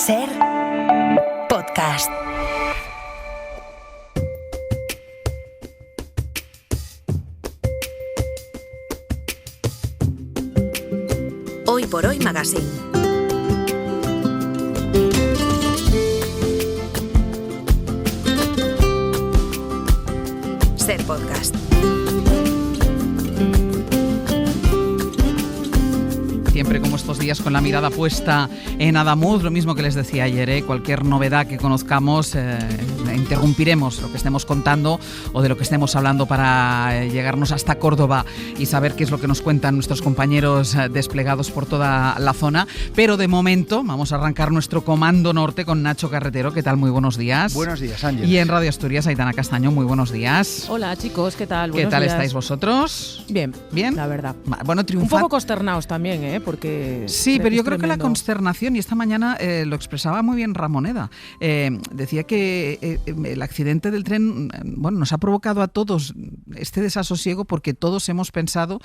Ser podcast. Hoy por Hoy Magazine. Ser podcast. Siempre como estos días con la mirada puesta en Adamuz, lo mismo que les decía ayer, cualquier novedad que conozcamos, interrumpiremos lo que estemos contando o de lo que estemos hablando para llegarnos hasta Córdoba y saber qué es lo que nos cuentan nuestros compañeros desplegados por toda la zona. Pero de momento vamos a arrancar nuestro Comando Norte con Nacho Carretero. ¿Qué tal? Muy buenos días. Buenos días, Ángel. Y en Radio Asturias, Aitana Castaño, muy buenos días. Hola chicos, ¿qué tal? ¿Qué tal estáis vosotros? Bien, ¿Bien? la verdad. Bueno, un poco consternados también, porque... Sí, pero yo creo que la consternación, y esta mañana lo expresaba muy bien Ramoneda, decía que el accidente del tren, nos ha provocado a todos este desasosiego porque todos hemos pensado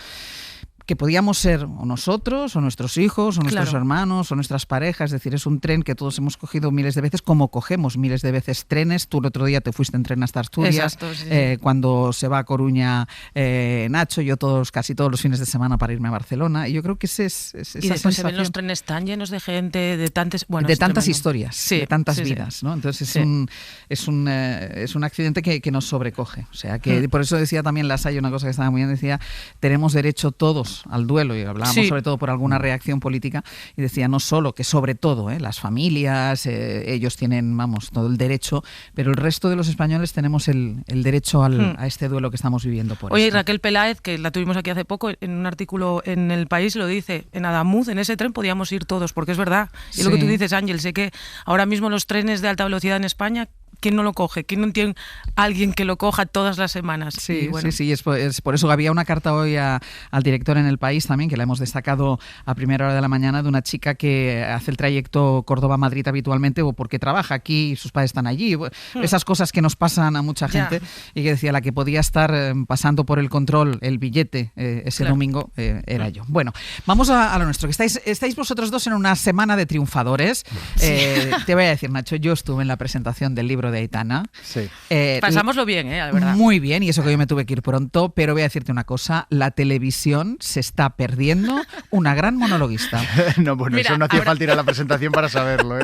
que podíamos ser o nosotros, o nuestros hijos, o nuestros hermanos, o nuestras parejas. Es decir, es un tren que todos hemos cogido miles de veces, como cogemos miles de veces trenes. Tú el otro día te fuiste en tren hasta Asturias. Exacto, sí. Cuando se va a Coruña Nacho, yo casi todos los fines de semana para irme a Barcelona. Y yo creo que esa y después sensación se ven los trenes tan llenos de gente, de tantas historias, de tantas vidas, ¿no? Entonces es un accidente que nos sobrecoge. O sea, que por eso decía también Lasalle una cosa que estaba muy bien, decía, tenemos derecho todos al duelo, y hablábamos sobre todo por alguna reacción política, y decía no solo, que sobre todo las familias, ellos tienen, todo el derecho, pero el resto de los españoles tenemos el derecho a este duelo que estamos viviendo por Oye, esto. Raquel Peláez, que la tuvimos aquí hace poco, en un artículo en El País lo dice, en Adamuz, en ese tren podíamos ir todos, porque es verdad. Y lo que tú dices, Ángel, sé que ahora mismo los trenes de alta velocidad en España, ¿quién no lo coge? ¿Quién no tiene alguien que lo coja todas las semanas? Sí, es por eso. Había una carta hoy al director en El País también, que la hemos destacado a primera hora de la mañana, de una chica que hace el trayecto Córdoba-Madrid habitualmente, o porque trabaja aquí y sus padres están allí. Esas cosas que nos pasan a mucha gente, y que decía, la que podía estar pasando por el control el billete ese domingo era yo. Bueno, vamos a lo nuestro, que estáis vosotros dos en una semana de triunfadores. Te voy a decir, Nacho, yo estuve en la presentación del libro de Aitana. Sí. Pasámoslo bien, la verdad. Muy bien, y eso que yo me tuve que ir pronto, pero voy a decirte una cosa, la televisión se está perdiendo una gran monologuista. Mira, eso no hacía falta ir a la presentación para saberlo.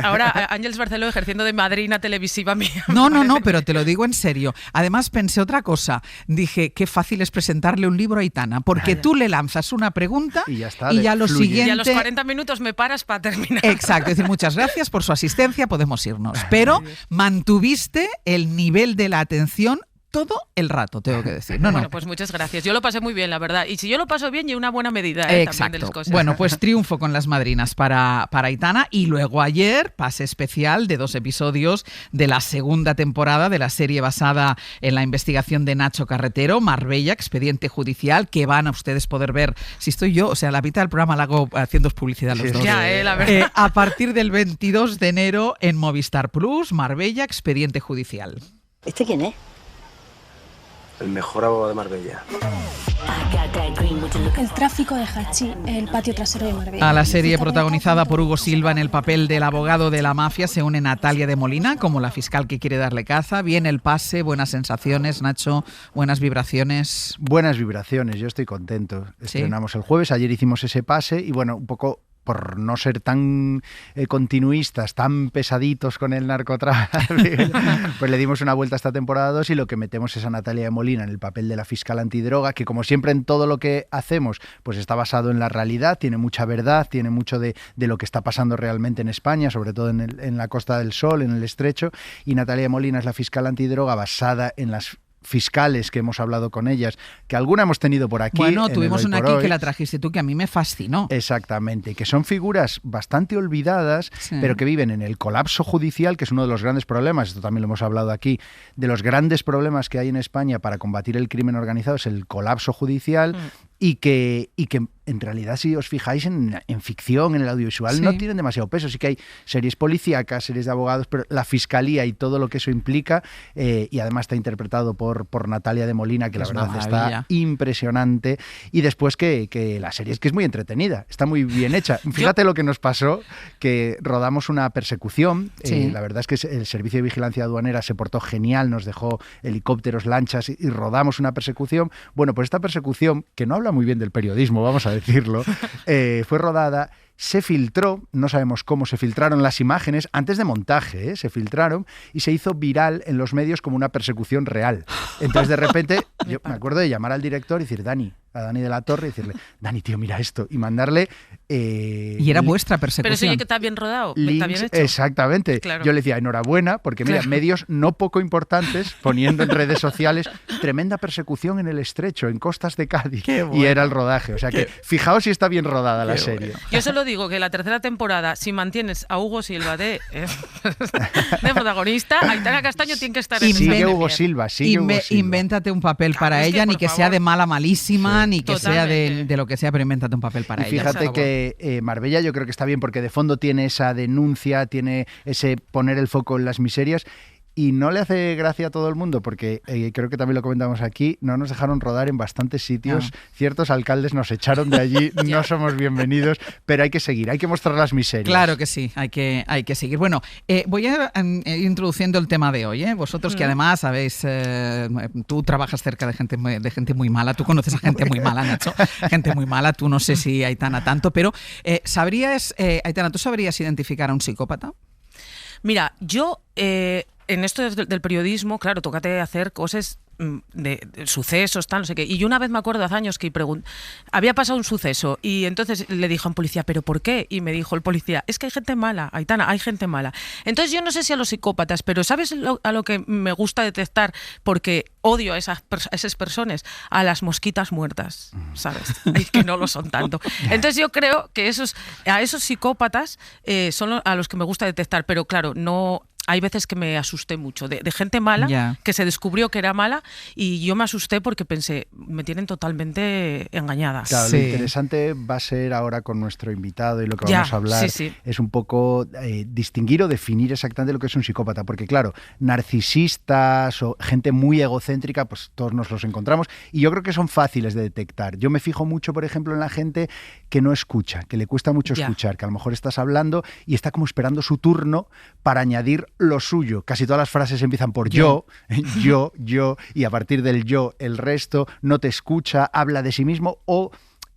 Ahora Ángeles Barceló ejerciendo de madrina televisiva mía. No, pero te lo digo en serio. Además pensé otra cosa, dije, qué fácil es presentarle un libro a Aitana, porque tú le lanzas una pregunta y ya lo siguiente... Y a los 40 minutos me paras para terminar. Exacto, es decir, muchas gracias por su asistencia, podemos irnos. Pero mantuviste el nivel de la atención todo el rato, tengo que decir. Bueno, pues muchas gracias. Yo lo pasé muy bien, la verdad. Y si yo lo paso bien, y una buena medida también de las cosas. Bueno, pues triunfo con las madrinas para Aitana. Y luego ayer, pase especial de 2 episodios de la segunda temporada de la serie basada en la investigación de Nacho Carretero, Marbella, Expediente Judicial, que van a ustedes poder ver. Si estoy yo, o sea, la mitad del programa la hago haciendo publicidad los dos. La verdad. A partir del 22 de enero en Movistar Plus, Marbella, Expediente Judicial. ¿Este quién es? El mejor abogado de Marbella. El tráfico de hachís, el patio trasero de Marbella. A la serie protagonizada por Hugo Silva en el papel del abogado de la mafia se une Natalia de Molina como la fiscal que quiere darle caza. Bien el pase, buenas sensaciones, Nacho, buenas vibraciones. Buenas vibraciones, yo estoy contento. Estrenamos el jueves, ayer hicimos ese pase y un poco... por no ser tan continuistas, tan pesaditos con el narcotráfico, pues le dimos una vuelta a esta temporada 2 y lo que metemos es a Natalia de Molina en el papel de la fiscal antidroga, que como siempre en todo lo que hacemos, pues está basado en la realidad, tiene mucha verdad, tiene mucho de lo que está pasando realmente en España, sobre todo en la Costa del Sol, en el Estrecho, y Natalia de Molina es la fiscal antidroga basada en las fiscales que hemos hablado con ellas, que alguna hemos tenido por aquí. Bueno, tuvimos una aquí que la trajiste tú, que a mí me fascinó. Exactamente, que son figuras bastante olvidadas, pero que viven en el colapso judicial, que es uno de los grandes problemas, esto también lo hemos hablado aquí, de los grandes problemas que hay en España para combatir el crimen organizado, es el colapso judicial. y que en realidad, si os fijáis en ficción, en el audiovisual, no tienen demasiado peso. Sí que hay series policíacas, series de abogados, pero la fiscalía y todo lo que eso implica, y además está interpretado por Natalia de Molina, que la verdad está impresionante, y después que la serie es que es muy entretenida, está muy bien hecha. Fíjate lo que nos pasó, que rodamos una persecución, la verdad es que el Servicio de Vigilancia Aduanera se portó genial, nos dejó helicópteros, lanchas, y rodamos una persecución. Bueno, pues esta persecución, que no habla muy bien del periodismo, vamos a decirlo, fue rodada, se filtró, no sabemos cómo se filtraron las imágenes, antes de montaje, se filtraron y se hizo viral en los medios como una persecución real. Entonces, de repente, yo me acuerdo de llamar al director y decir, a Dani de la Torre, y decirle, Dani, tío, mira esto, y mandarle... y era vuestra persecución. Pero eso ya que está bien rodado, está bien hecho. Exactamente. Claro. Yo le decía, enhorabuena, porque mira, medios no poco importantes, poniendo en redes sociales, tremenda persecución en el Estrecho, en costas de Cádiz, y era el rodaje. O sea que, fijaos si está bien rodada la serie. Yo solo digo que la tercera temporada, si mantienes a Hugo Silva de protagonista, Aitana Castaño tiene que estar en Sigue Hugo Silva, Invéntate un papel para ella, ni que sea de mala malísima, ni que sea de lo que sea, pero invéntate un papel para ella. Fíjate que Marbella yo creo que está bien porque de fondo tiene esa denuncia, tiene ese poner el foco en las miserias. Y no le hace gracia a todo el mundo porque creo que también lo comentamos aquí, no nos dejaron rodar en bastantes sitios, ciertos alcaldes nos echaron de allí, no somos bienvenidos, pero hay que seguir, hay que mostrar las miserias. Claro que sí, hay que seguir. Bueno, voy a ir introduciendo el tema de hoy, vosotros que además sabéis, tú trabajas cerca de gente muy mala, tú conoces a gente muy mala, Nacho, gente muy mala, tú no sé si Aitana tanto, pero Aitana, ¿tú sabrías identificar a un psicópata? Mira, yo... en esto del periodismo, claro, tócate hacer cosas de sucesos, tal, no sé qué. Y yo una vez me acuerdo hace años que había pasado un suceso y entonces le dije a un policía, ¿pero por qué? Y me dijo el policía, es que hay gente mala, Aitana, hay gente mala. Entonces yo no sé si a los psicópatas, pero ¿sabes a lo que me gusta detectar? Porque odio a esas personas, a las mosquitas muertas, ¿sabes? Y que no lo son tanto. Entonces yo creo que a esos psicópatas son a los que me gusta detectar, pero claro, no... Hay veces que me asusté mucho de gente mala, que se descubrió que era mala y yo me asusté porque pensé, me tienen totalmente engañada. Claro, lo interesante va a ser ahora con nuestro invitado y lo que vamos a hablar es un poco distinguir o definir exactamente lo que es un psicópata, porque claro, narcisistas o gente muy egocéntrica, pues todos nos los encontramos y yo creo que son fáciles de detectar. Yo me fijo mucho, por ejemplo, en la gente que no escucha, que le cuesta mucho escuchar, que a lo mejor estás hablando y está como esperando su turno para añadir lo suyo. Casi todas las frases empiezan por yo, y a partir del yo, el resto no te escucha, habla de sí mismo o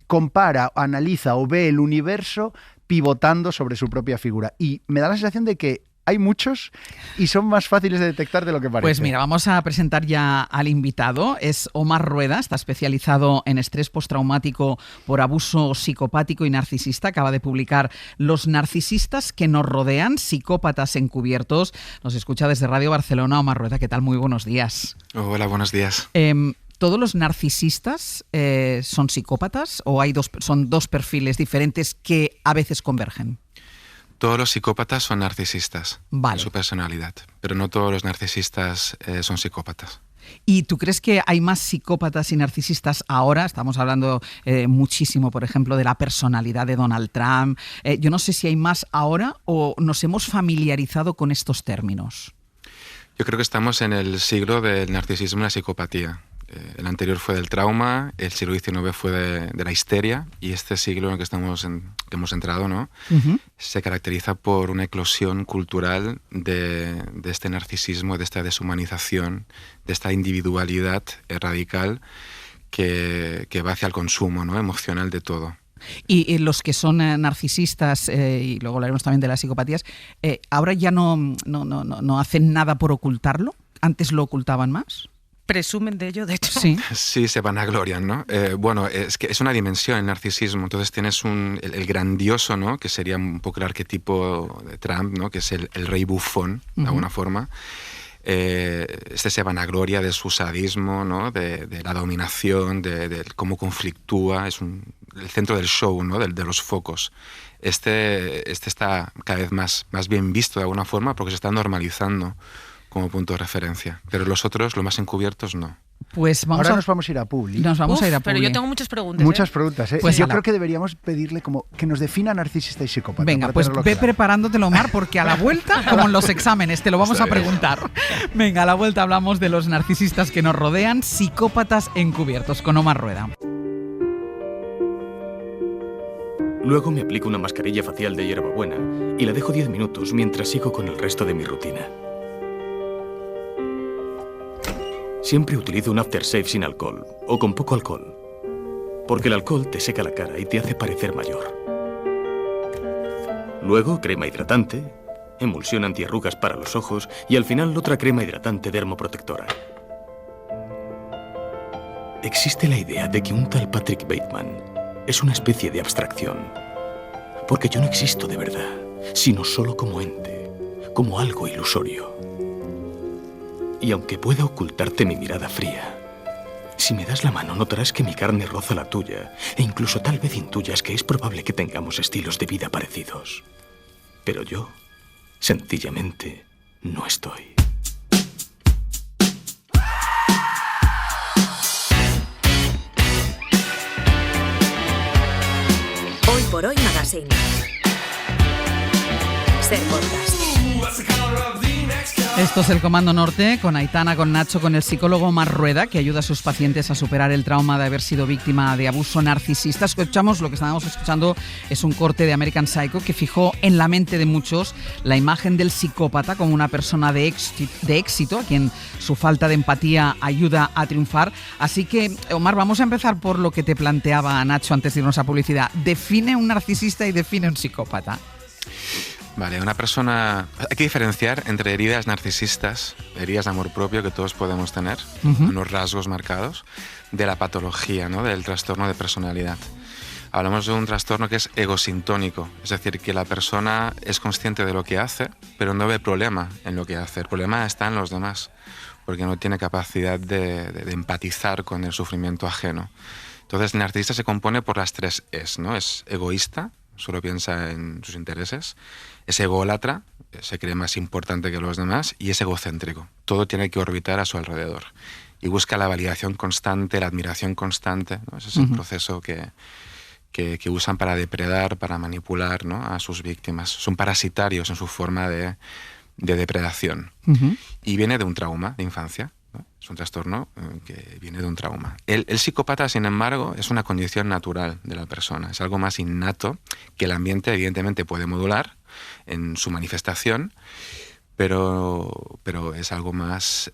compara, analiza o ve el universo pivotando sobre su propia figura. Y me da la sensación de que hay muchos y son más fáciles de detectar de lo que parece. Pues mira, vamos a presentar ya al invitado. Es Omar Rueda, está especializado en estrés postraumático por abuso psicopático y narcisista. Acaba de publicar Los narcisistas que nos rodean, psicópatas encubiertos. Nos escucha desde Radio Barcelona. Omar Rueda, ¿qué tal? Muy buenos días. Hola, buenos días. ¿Todos los narcisistas son psicópatas o son dos perfiles diferentes que a veces convergen? Todos los psicópatas son narcisistas en su personalidad, pero no todos los narcisistas son psicópatas. ¿Y tú crees que hay más psicópatas y narcisistas ahora? Estamos hablando muchísimo, por ejemplo, de la personalidad de Donald Trump. Yo no sé si hay más ahora o nos hemos familiarizado con estos términos. Yo creo que estamos en el siglo del narcisismo y la psicopatía. El anterior fue del trauma, el siglo XIX fue de la histeria y este siglo en el que hemos entrado, ¿no? Se caracteriza por una eclosión cultural de este narcisismo, de esta deshumanización, de esta individualidad radical que va hacia el consumo, ¿no? Emocional de todo. Y los que son narcisistas, y luego hablaremos también de las psicopatías, ahora ya no hacen nada por ocultarlo. ¿Antes lo ocultaban más? Presumen de ello, de hecho. Sí, se vanaglorian, ¿no? Bueno, es que es una dimensión el narcisismo. Entonces tienes el grandioso, ¿no? Que sería un poco el arquetipo de Trump, ¿no? Que es el rey bufón, de alguna forma. Se vanagloria de su sadismo, ¿no? De la dominación, de cómo conflictúa. Es el centro del show, ¿no? De los focos. Este está cada vez más bien visto de alguna forma porque se está normalizando como punto de referencia. Pero los otros, los más encubiertos, no. Pues ahora nos vamos a ir a Publi. Nos vamos a ir a Publi. Pero yo tengo muchas preguntas. Muchas preguntas, ¿eh? Pues yo creo que deberíamos pedirle como que nos defina narcisista y psicópata. Venga, pues ve preparándotelo, Omar, porque a la vuelta, como en los exámenes, te lo vamos a preguntar. Venga, a la vuelta hablamos de los narcisistas que nos rodean, psicópatas encubiertos, con Omar Rueda. Luego me aplico una mascarilla facial de hierbabuena y la dejo 10 minutos mientras sigo con el resto de mi rutina. Siempre utilizo un aftershave sin alcohol o con poco alcohol, porque el alcohol te seca la cara y te hace parecer mayor. Luego, crema hidratante, emulsión antiarrugas para los ojos y al final otra crema hidratante dermoprotectora. Existe la idea de que un tal Patrick Bateman es una especie de abstracción, porque yo no existo de verdad, sino solo como ente, como algo ilusorio. Y aunque pueda ocultarte mi mirada fría, si me das la mano notarás que mi carne roza la tuya e incluso tal vez intuyas que es probable que tengamos estilos de vida parecidos. Pero yo, sencillamente, no estoy. Hoy por Hoy Magazine. Ser Podcast. Esto es El Comando Norte, con Aitana, con Nacho, con el psicólogo Omar Rueda, que ayuda a sus pacientes a superar el trauma de haber sido víctima de abuso narcisista. Escuchamos, lo que estábamos escuchando es un corte de American Psycho que fijó en la mente de muchos la imagen del psicópata como una persona de éxito, a quien su falta de empatía ayuda a triunfar. Así que, Omar, vamos a empezar por lo que te planteaba Nacho antes de irnos a publicidad. Define un narcisista y define un psicópata. Vale, una persona... Hay que diferenciar entre heridas narcisistas, heridas de amor propio que todos podemos tener, unos rasgos marcados, de la patología, ¿no? Del trastorno de personalidad. Hablamos de un trastorno que es egosintónico, es decir, que la persona es consciente de lo que hace, pero no ve problema en lo que hace. El problema está en los demás, porque no tiene capacidad de empatizar con el sufrimiento ajeno. Entonces, el narcisista se compone por las 3 Es, ¿no? Es egoísta, solo piensa en sus intereses, es ególatra, se cree más importante que los demás, y es egocéntrico. Todo tiene que orbitar a su alrededor. Y busca la validación constante, la admiración constante, ¿no? Ese es el proceso que usan para depredar, para manipular, ¿no? A sus víctimas. Son parasitarios en su forma de depredación. Y viene de un trauma de infancia. Es un trastorno que viene de un trauma. El psicópata, sin embargo, es una condición natural de la persona. Es algo más innato que el ambiente, evidentemente, puede modular en su manifestación, pero es algo más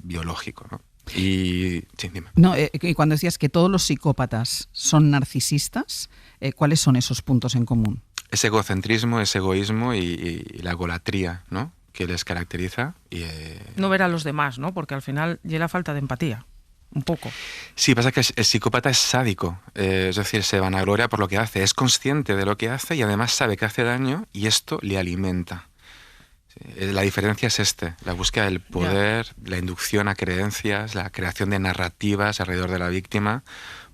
biológico, ¿no? Y sí, dime. No, y cuando decías que todos los psicópatas son narcisistas, ¿cuáles son esos puntos en común? Es egocentrismo, es egoísmo y la egolatría, ¿no? Que les caracteriza. Y, no ver a los demás, ¿no? Porque al final llega la falta de empatía, un poco. Sí, pasa que el psicópata es sádico, es decir, se vanagloria por lo que hace, es consciente de lo que hace y además sabe que hace daño y esto le alimenta. La diferencia es la búsqueda del poder, la inducción a creencias, la creación de narrativas alrededor de la víctima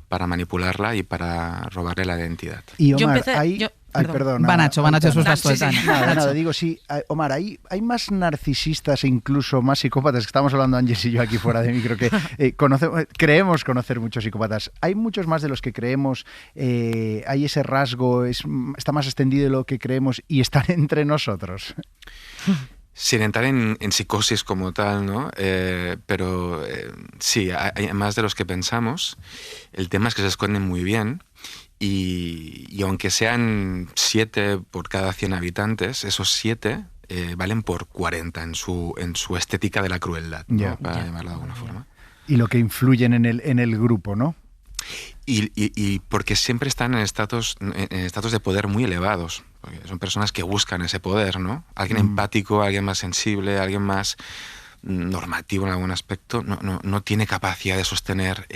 para manipularla y para robarle la identidad. Y Omar, perdón. Va Nacho, eso es gasto de daño. Nada, digo, sí, Omar, hay más narcisistas e incluso más psicópatas, que estamos hablando Ángeles y yo aquí fuera de micro, que creemos conocer muchos psicópatas. ¿Hay muchos más de los que creemos? ¿Hay ese rasgo? ¿Está más extendido de lo que creemos y están entre nosotros? Sin entrar en psicosis como tal, ¿no? Pero sí, hay más de los que pensamos. El tema es que se esconden muy bien y aunque sean 7 por cada 100 habitantes, esos 7 valen por 40 en su estética de la crueldad, ¿no? Para llamarlo de alguna forma. Y lo que influyen en el grupo, ¿no? Y porque siempre están en estatus de poder muy elevados. Porque son personas que buscan ese poder, ¿no? Alguien empático, alguien más sensible, alguien más normativo en algún aspecto, no tiene capacidad de sostener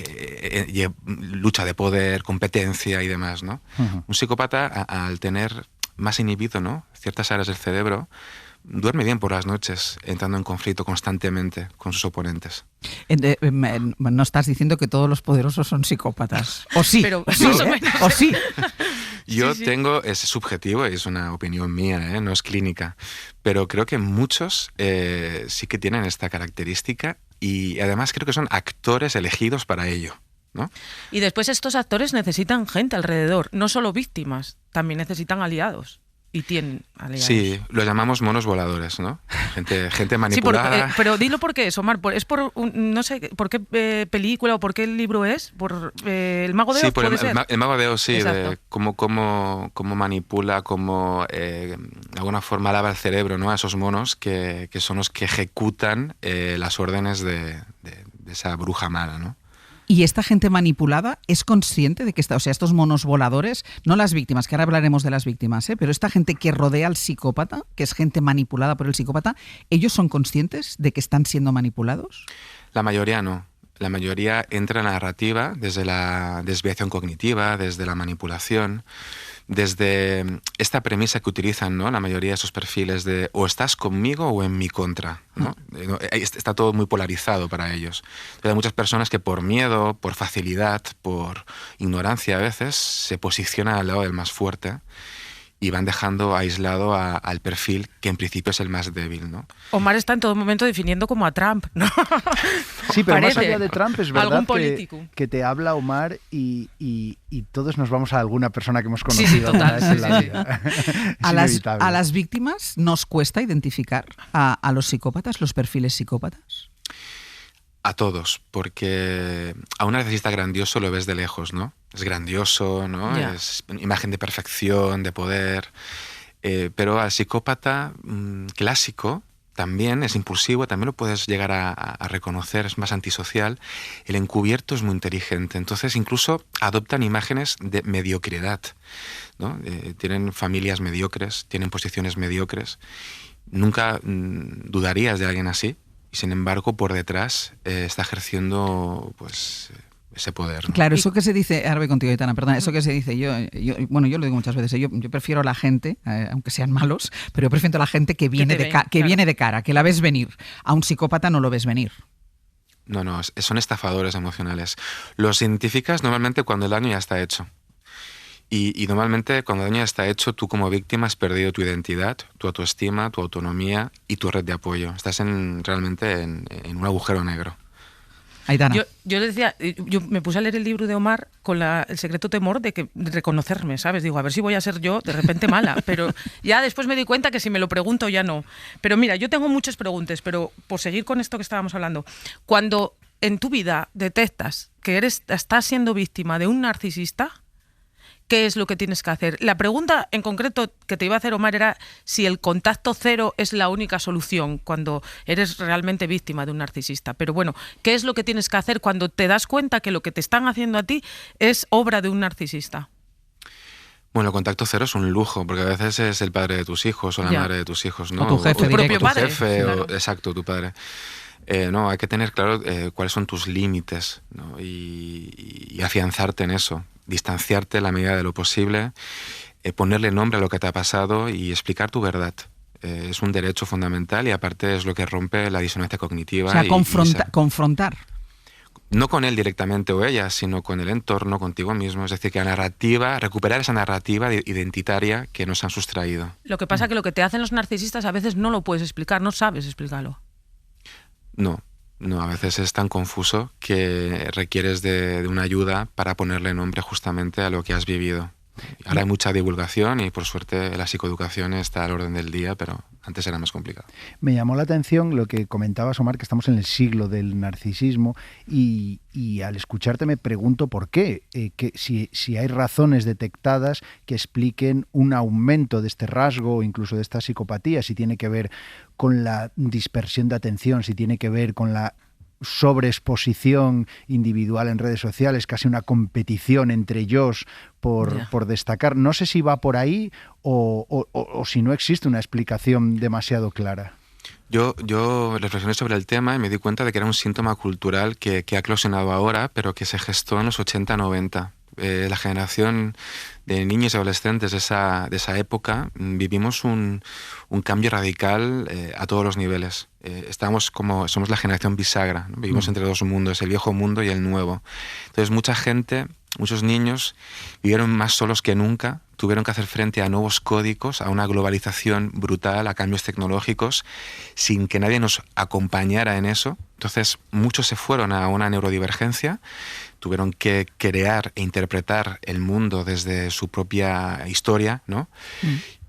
lucha de poder, competencia y demás, ¿no? Un psicópata, al tener más inhibido, ¿no? Ciertas áreas del cerebro, duerme bien por las noches, entrando en conflicto constantemente con sus oponentes. No estás diciendo que todos los poderosos son psicópatas. O sí, pero sí, más o menos. O sí. Yo tengo, es subjetivo, es una opinión mía, no es clínica, pero creo que muchos sí que tienen esta característica y además creo que son actores elegidos para ello, ¿no? Y después estos actores necesitan gente alrededor, no solo víctimas, también necesitan aliados. Y tienen aliados. Sí, lo llamamos monos voladores, ¿no? Gente manipulada. Sí, pero dilo por qué es, Omar. ¿Es por, no sé, por qué película o por qué libro es? ¿Por El Mago de Oz? Sí, por ¿puede ser? el Mago de Oz, sí, Exacto. de cómo manipula, cómo de alguna forma lava el cerebro, ¿no? A esos monos que son los que ejecutan las órdenes de esa bruja mala, ¿no? ¿Y esta gente manipulada es consciente de que o sea, estos monos voladores, no las víctimas, que ahora hablaremos de las víctimas, pero esta gente que rodea al psicópata, que es gente manipulada por el psicópata, ¿ellos son conscientes de que están siendo manipulados? La mayoría no. La mayoría entra en la narrativa desde la desviación cognitiva, desde la manipulación, desde esta premisa que utilizan, ¿no? La mayoría de esos perfiles de o estás conmigo o en mi contra, ¿no? Está todo muy polarizado para ellos. Entonces, hay muchas personas que por miedo, por facilidad, por ignorancia a veces, se posicionan al lado del más fuerte y van dejando aislado al perfil que en principio es el más débil, ¿no? Omar está en todo momento definiendo como a Trump, ¿no? Sí, pero Parece. más allá de Trump es verdad Algún político. que te habla Omar y todos nos vamos a alguna persona que hemos Sí, conocido total, alguna vez en la sí. vida. Es A inevitable. las víctimas nos cuesta identificar a los psicópatas, los perfiles psicópatas. A todos, porque a un narcisista grandioso lo ves de lejos, ¿no? Es grandioso, ¿no? Ya. Es imagen de perfección, de poder. Pero al psicópata clásico también es impulsivo, también lo puedes llegar a reconocer, es más antisocial. El encubierto es muy inteligente, entonces incluso adoptan imágenes de mediocridad, ¿no? Tienen familias mediocres, tienen posiciones mediocres. Nunca dudarías de alguien así. Y sin embargo, por detrás está ejerciendo pues ese poder, ¿no? Claro, eso que se dice, ahora voy contigo, Aitana, perdona, eso que se dice, yo lo digo muchas veces, yo prefiero a la gente, aunque sean malos, pero yo prefiero a la gente que viene, viene de cara, que la ves venir. A un psicópata no lo ves venir. No, son estafadores emocionales. Los identificas normalmente cuando el daño ya está hecho. Y normalmente cuando el daño ya está hecho, tú como víctima has perdido tu identidad, tu autoestima, tu autonomía y tu red de apoyo. Estás realmente en un agujero negro. Aitana. Yo le decía, yo me puse a leer el libro de Omar con el secreto temor de reconocerme, ¿sabes? Digo, a ver si voy a ser yo de repente mala, pero ya después me di cuenta que si me lo pregunto ya no. Pero mira, yo tengo muchas preguntas, pero por seguir con esto que estábamos hablando, cuando en tu vida detectas que estás siendo víctima de un narcisista, ¿qué es lo que tienes que hacer? La pregunta en concreto que te iba a hacer, Omar, era si el contacto cero es la única solución cuando eres realmente víctima de un narcisista. Pero bueno, ¿qué es lo que tienes que hacer cuando te das cuenta que lo que te están haciendo a ti es obra de un narcisista? Bueno, el contacto cero es un lujo, porque a veces es el padre de tus hijos o la madre de tus hijos, ¿no? O tu jefe, tu propio padre. Jefe, Claro. Exacto, tu padre. No, hay que tener claro cuáles son tus límites, ¿no? y afianzarte en eso, distanciarte en la medida de lo posible, ponerle nombre a lo que te ha pasado y explicar tu verdad. Es un derecho fundamental y aparte es lo que rompe la disonancia cognitiva. O sea, confrontar. No con él directamente o ella, sino con el entorno, contigo mismo. Es decir, que la narrativa, recuperar esa narrativa identitaria que nos han sustraído. Lo que pasa es que lo que te hacen los narcisistas a veces no lo puedes explicar, no sabes explicarlo. No, a veces es tan confuso que requieres de una ayuda para ponerle nombre justamente a lo que has vivido. Ahora hay mucha divulgación y por suerte la psicoeducación está al orden del día, pero antes era más complicado. Me llamó la atención lo que comentabas, Omar, que estamos en el siglo del narcisismo y al escucharte me pregunto por qué, que si hay razones detectadas que expliquen un aumento de este rasgo o incluso de esta psicopatía, si tiene que ver con la dispersión de atención, si tiene que ver con la sobreexposición individual en redes sociales, casi una competición entre ellos por destacar. No sé si va por ahí o si no existe una explicación demasiado clara. Yo reflexioné sobre el tema y me di cuenta de que era un síntoma cultural que ha eclosionado ahora, pero que se gestó en los 80-90. La generación de niños y adolescentes de esa época vivimos un cambio radical a todos los niveles. Somos la generación bisagra, ¿no? Vivimos entre dos mundos, el viejo mundo y el nuevo. Entonces muchos niños vivieron más solos que nunca, tuvieron que hacer frente a nuevos códigos, a una globalización brutal, a cambios tecnológicos, sin que nadie nos acompañara en eso. Entonces muchos se fueron a una neurodivergencia, tuvieron que crear e interpretar el mundo desde su propia historia, ¿no?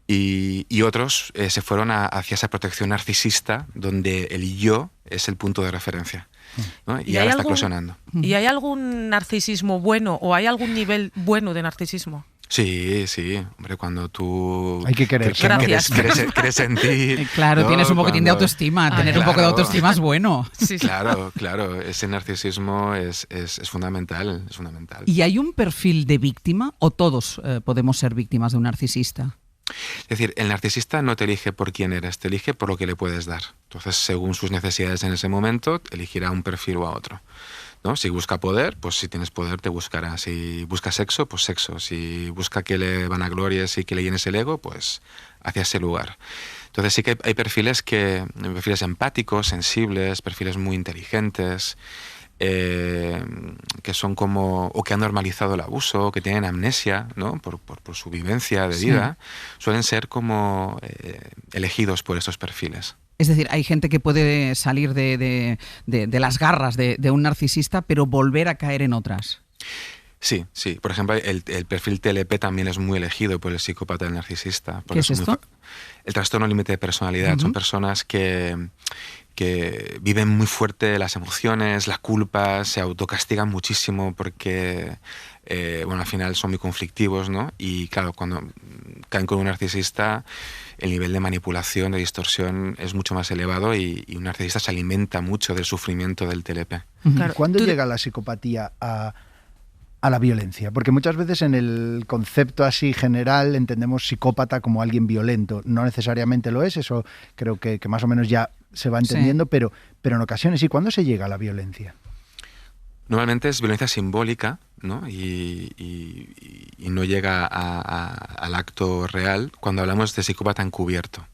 Y otros se fueron hacia esa protección narcisista donde el yo es el punto de referencia, ¿no? Y ahora está eclosionando. ¿Y hay algún narcisismo bueno o hay algún nivel bueno de narcisismo? Sí, hombre, cuando tú... Hay que querer. Crees en ti. Claro, ¿no? Tienes un poquitín de autoestima. Tener un poco de autoestima es bueno. Sí. Claro. Ese narcisismo es fundamental, ¿Y hay un perfil de víctima o todos podemos ser víctimas de un narcisista? Es decir, el narcisista no te elige por quién eres, te elige por lo que le puedes dar. Entonces, según sus necesidades en ese momento, elegirá un perfil o a otro, ¿no? Si busca poder, pues si tienes poder te buscará. Si busca sexo, pues sexo. Si busca que le vanaglories y que le llenes el ego, pues hacia ese lugar. Entonces sí que hay perfiles empáticos, sensibles, perfiles muy inteligentes, que son o que han normalizado el abuso, que tienen amnesia, ¿no? por su vivencia de vida, suelen ser como elegidos por estos perfiles. Es decir, hay gente que puede salir de las garras de un narcisista, pero volver a caer en otras. Sí. Por ejemplo, el perfil TLP también es muy elegido por el psicópata y el narcisista. ¿Qué es esto? El trastorno límite de personalidad. Son personas que viven muy fuerte las emociones, la culpa, se autocastigan muchísimo porque, al final son muy conflictivos, ¿no? Y claro, cuando caen con un narcisista, el nivel de manipulación, de distorsión es mucho más elevado y un narcisista se alimenta mucho del sufrimiento del TLP. Claro. ¿Cuándo llega la psicopatía a la violencia? Porque muchas veces en el concepto así general entendemos psicópata como alguien violento. No necesariamente lo es, eso creo que más o menos ya se va entendiendo, pero en ocasiones sí. ¿Cuándo se llega a la violencia? Normalmente es violencia simbólica, ¿no? Y no llega al acto real cuando hablamos de psicópata encubierto.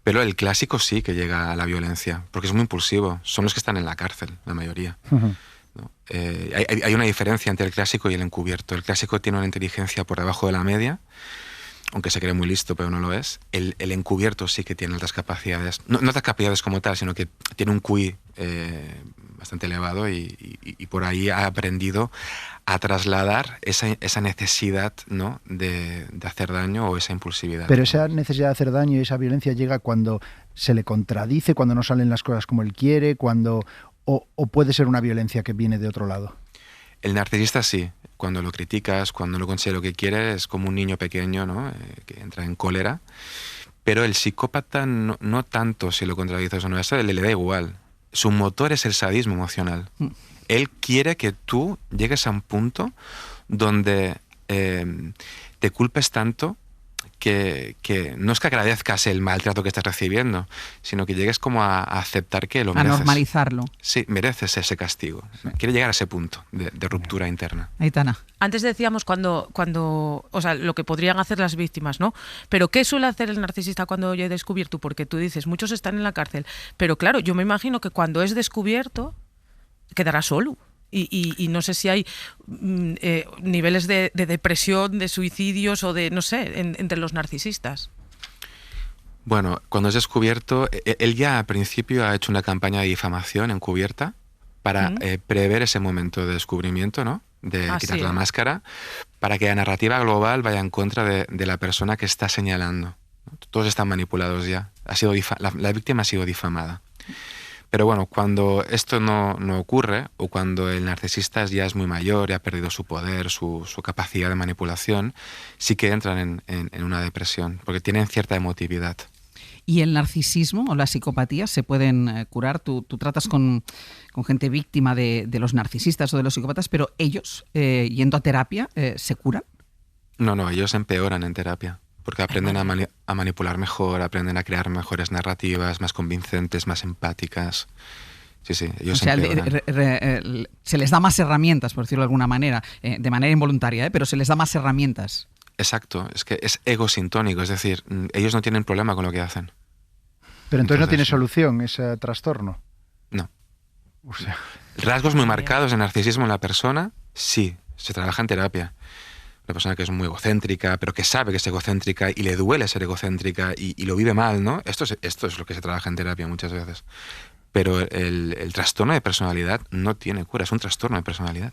Pero el clásico sí que llega a la violencia, porque es muy impulsivo. Son los que están en la cárcel, la mayoría. ¿No? Hay una diferencia entre el clásico y el encubierto. El clásico tiene una inteligencia por debajo de la media, aunque se cree muy listo, pero no lo es. El encubierto sí que tiene altas capacidades. No altas capacidades como tal, sino que tiene un QI bastante elevado y por ahí ha aprendido a trasladar esa necesidad, ¿no? de hacer daño o esa impulsividad. Pero esa necesidad de hacer daño y esa violencia llega cuando se le contradice, cuando no salen las cosas como él quiere, o puede ser una violencia que viene de otro lado. El narcisista sí. Cuando lo criticas, cuando no consigue lo que quiere, es como un niño pequeño, ¿no? Que entra en cólera. Pero el psicópata no tanto si lo contradices o no, eso le da igual. Su motor es el sadismo emocional. Él quiere que tú llegues a un punto donde te culpes tanto que no es que agradezcas el maltrato que estás recibiendo, sino que llegues como a aceptar que lo mereces. A normalizarlo. Sí, mereces ese castigo. Quiere llegar a ese punto de ruptura interna. Aitana. Antes decíamos cuando, o sea, lo que podrían hacer las víctimas, ¿no? Pero ¿qué suele hacer el narcisista cuando ya he descubierto? Porque tú dices, muchos están en la cárcel. Pero claro, yo me imagino que cuando es descubierto, quedará solo. Y no sé si hay niveles de depresión, de suicidios o de, no sé, entre los narcisistas. Bueno, cuando es descubierto, él ya al principio ha hecho una campaña de difamación encubierta para prever ese momento de descubrimiento, ¿no? De quitar la máscara, para que la narrativa global vaya en contra de la persona que está señalando. Todos están manipulados ya. La víctima ha sido difamada. Pero bueno, cuando esto no ocurre, o cuando el narcisista ya es muy mayor y ha perdido su poder, su capacidad de manipulación, sí que entran en una depresión, porque tienen cierta emotividad. ¿Y el narcisismo o la psicopatía se pueden curar? Tú tratas con gente víctima de los narcisistas o de los psicópatas, pero ellos, yendo a terapia, ¿se curan? No, ellos empeoran en terapia. Porque aprenden a manipular mejor, aprenden a crear mejores narrativas, más convincentes, más empáticas. Sí, ellos o sea, se les da más herramientas, por decirlo de alguna manera, de manera involuntaria, pero se les da más herramientas. Exacto, es que es egosintónico, es decir, ellos no tienen problema con lo que hacen. Pero entonces no tiene solución ese trastorno. No. O sea, rasgos muy marcados de narcisismo en la persona, sí, se trabaja en terapia. Una persona que es muy egocéntrica, pero que sabe que es egocéntrica y le duele ser egocéntrica y lo vive mal, ¿no? Esto es lo que se trabaja en terapia muchas veces. Pero el trastorno de personalidad no tiene cura, es un trastorno de personalidad.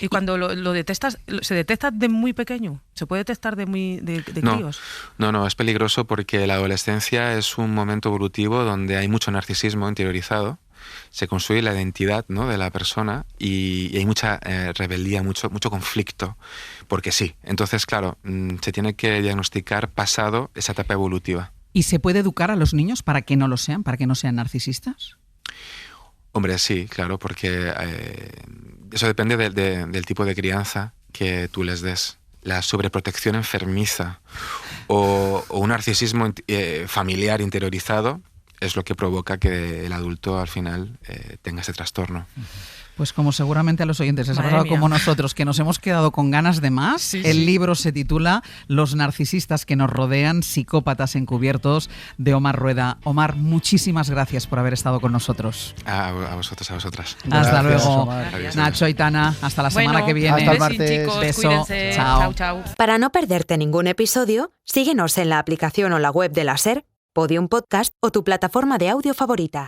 ¿Y cuando lo detectas, se detecta de muy pequeño? ¿Se puede detectar de críos? No, es peligroso porque la adolescencia es un momento evolutivo donde hay mucho narcisismo interiorizado, se construye la identidad, ¿no?, de la persona y hay mucha rebeldía, mucho conflicto, porque sí. Entonces, claro, se tiene que diagnosticar pasado esa etapa evolutiva. ¿Y se puede educar a los niños para que no lo sean, para que no sean narcisistas? Hombre, sí, claro, porque eso depende del tipo de crianza que tú les des. La sobreprotección enfermiza o un narcisismo familiar interiorizado es lo que provoca que el adulto al final tenga ese trastorno. Pues como seguramente a los oyentes les ha pasado como nosotros, que nos hemos quedado con ganas de más, el libro se titula Los narcisistas que nos rodean, psicópatas encubiertos, de Omar Rueda. Omar, muchísimas gracias por haber estado con nosotros. A vosotros, a vosotras. Hasta luego. Adiós. Nacho, Aitana, hasta la semana que viene. Hasta el martes. Chicos, beso. cuídense. Chao. Chao. Para no perderte ningún episodio, síguenos en la aplicación o la web de la SER, Podium Podcast o tu plataforma de audio favorita.